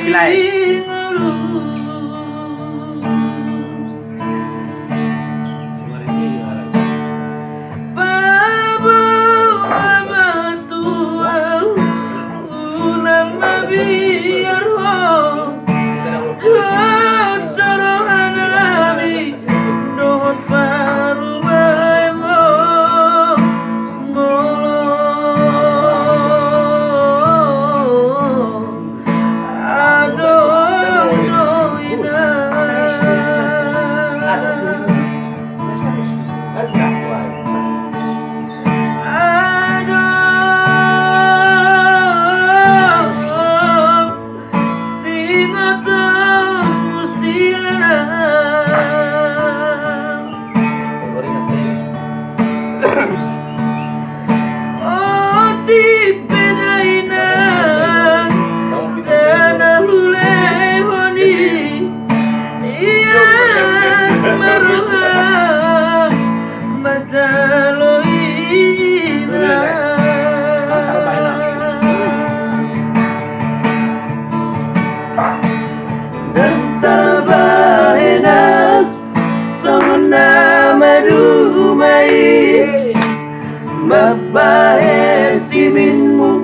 Silai. Mabae siminmu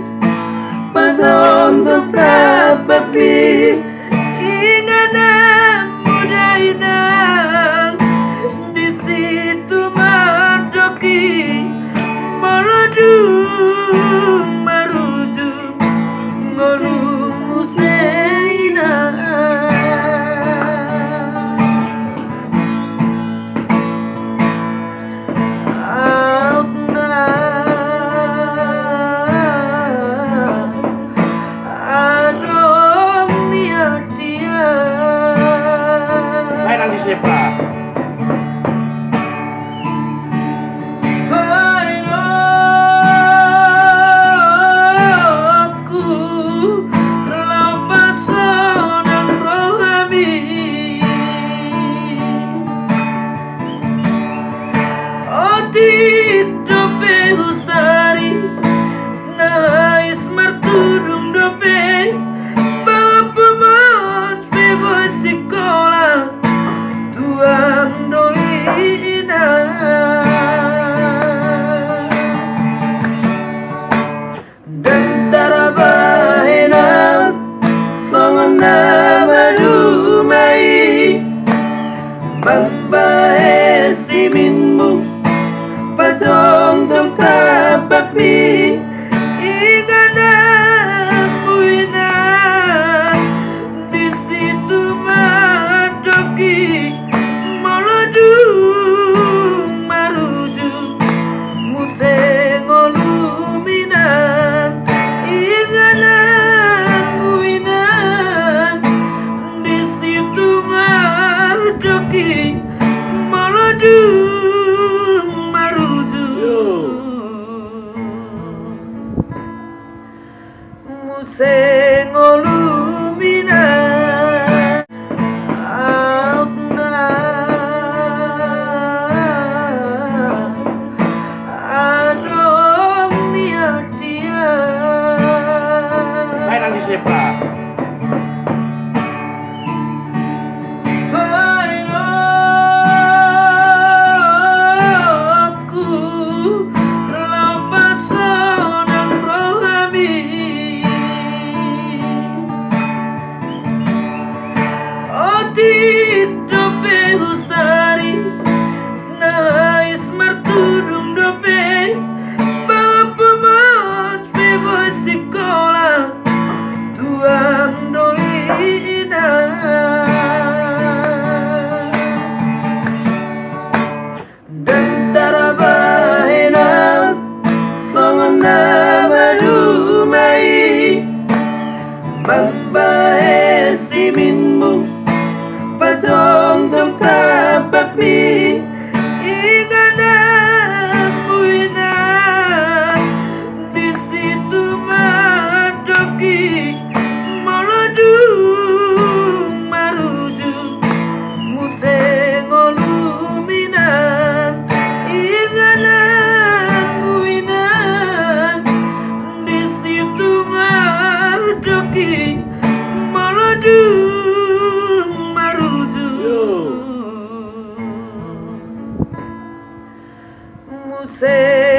padong tapapi inganan muda inang di situ madoki melodung maruju ngolung museina Mabae siminmu padong tapapi ingananmu inang di situ madoki melodung maruju museng oluminan ingananmu inang di situ madoki melodung maruju museng oluminan adong niat dia Main nanti siapa? Mabae siminmu padong tapapi ingananmu inang di situ madoki melodung maruju museng oluminan ingananmu inang di situ madoki melodung Bandung meruju Yo. museum